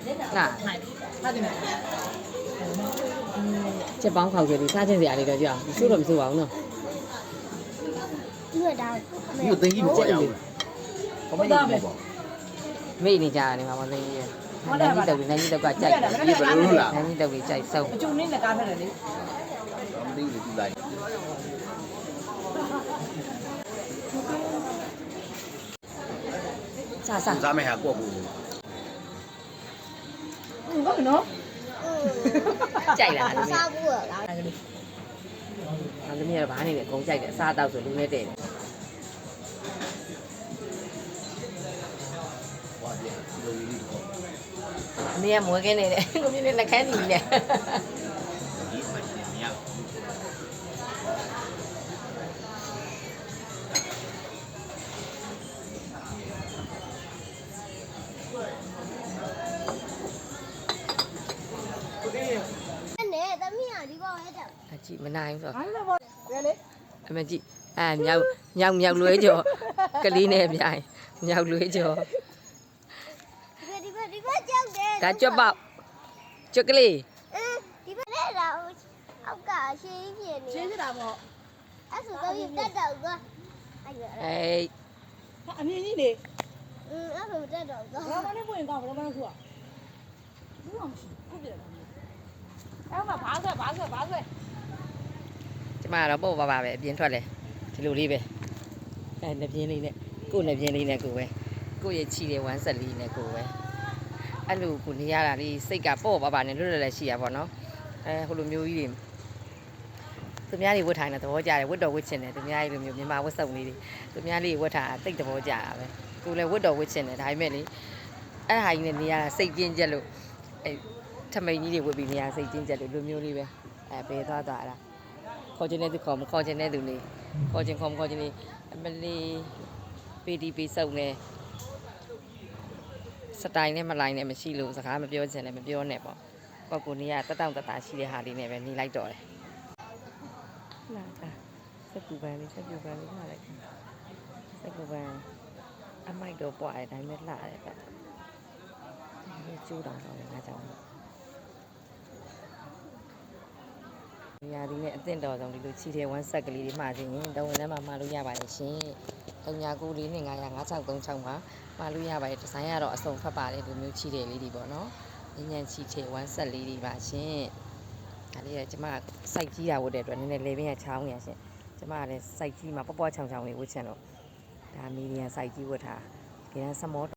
ချက်ပေါင်းခေါက်ကြတယ်စားချင်းစရာလေးတော့ကြောက်စိုးတော့မစိုးပါဘူးနော်ဒီတော့你有登记不过呀？我们有不？ မိတ်နေကြတယ်မှာမသိကြီးရနိုင်ကြီးတော့နိုင်ကြီးတော့ကကြိုက်တယ် 你不录了？ နိုင်ကြီးတော့ကြိုက်ဆုံး အကျုံနေနဲ့ကားထက်တယ်လေ 我们登记出来。 စားစား 咱们还过不？ ဟုတ်နော် ကြိုက်လား စားဘူးလား သမီးကတော့ဘာနေလဲအကုန်ကြိုက်တယ်အစားတောက်ဆိုလူနဲ့တဲ့တယ်အမေကမွေးခင်းနေတယ်ကိုမြင်နေလက်ခဲနေတယ်နဲ့သမီးကဒီကောင်ဟဲ့တယ် အကြည့်မနိုင်ဘူးဆို ဘာလဲပေါ့ရဲလေ အမကြည့်မြောက်လွဲကြော်ကလေးနဲ့ပြိုင်မြောက်လွဲကြော် ဒီဘက်ကြောက်တယ် ဒါကြွက်ပေါက်ကြွက်ကလေး ဒီဘက်နဲ့တော့အောက်ကရှင်းပြနေ ရှင်းနေတာပေါ့ အဲ့ဆိုတော့တက်တော့ကအဲ့ အေး အမြင်ကြီးနေ အဲ့ဆိုတက်တော့က ဘာမှလည်းပွင့်ကောင်းဘာမှလည်းခုอ่ะဘူးအောင်ရှိဟုတ်တယ်အဲ့မှာဘာဆွဲ ကျမကတော့ပို့ပါပါပဲအပြင်ထွက်လဲဒီလိုလေးပဲနှစ်ပြင်းလေးနဲ့ကို့နှစ်ပြင်းလေးနဲ့ကိုပဲကိုရဲ့ချီတဲ့ဝမ်းဆက်လေးနဲ့ကိုပဲအဲ့လိုကိုနေရတာလေးစိတ်ကပို့ပါပါနဲ့လွတ်လွတ်လည်းရှိရပါတော့ဟိုလိုမျိုးကြီးတွေသူများတွေဝတ်ထိုင်တဲ့သဘောကျတယ်ဝတ်တော်ဝတ်ချင်တယ်သူများတွေလိုမျိုးမြန်မာဝတ်စုံလေးတွေသူများလေးဝတ်ထားတိတ်သဘောကျတာပဲကိုလည်းဝတ်တော်ဝတ်ချင်တယ်ဒါပေမဲ့လေအဲ့ဟာကြီးနဲ့နေရတာစိတ်ကျဉ်ကျက်လို့ထမိန်ကြီးတွေဝတ်ပြီးနေရစိတ်ကျဉ်ကျက်လို့လိုမျိုးလေးပဲဘယ်သွားတာခေါ်ချင်တဲ့သူခေါ်မခေါ်ချင်တဲ့သူနေခေါ်ချင်ခေါ်မခေါ်ချင်နေအမလေးပီတီပီစုံနေစတိုင်နဲ့မလိုက်နဲ့မရှိလို့စကားမပြောချင်လည်းမပြောနဲ့ပေါ့ပေါ့ကိုနေရတက်တောင့်တတာရှိတဲ့ဟာလေးနဲ့ပဲနေလိုက်တော့တယ်လာတာစက်ကူပန်းလေးထားလိုက်စက်ကူပန်းအမိုက်တော့ပွားတယ်ဒါပေမဲ့လှတယ်ဗျဒီကျိုးတောင်တော့ငါကြောင့်နေရာဒီနဲ့အသင့်တော်ဆုံးဒီလိုချီတဲ့ဝမ်းဆက်ကလေးတွေမှာခြင်းတဝန်ထဲမှာမှာလို့ရပါတယ်ရှင်3994 95636မှာမှာလို့ရပါတယ်ဒီဇိုင်းကတော့အစုံဖတ်ပါတယ်ဒီမျိုးချီတဲ့လေးတွေပေါ့နော်ညဉ့်ချီတဲ့ဝမ်းဆက်လေးတွေပါရှင်ဒါလေးကကျမစိုက်ကြီးရဝတ်တဲ့အတွက်နည်းနည်းလေပင်ကချောင်းနေရရှင်ကျမကလည်းစိုက်ကြီးမှာပေါ့ပေါ့ချောင်းချောင်းလေးဝတ်ချင်တော့ဒါမီဒီယံစိုက်ကြီးဝတ်ထားဒီကစမော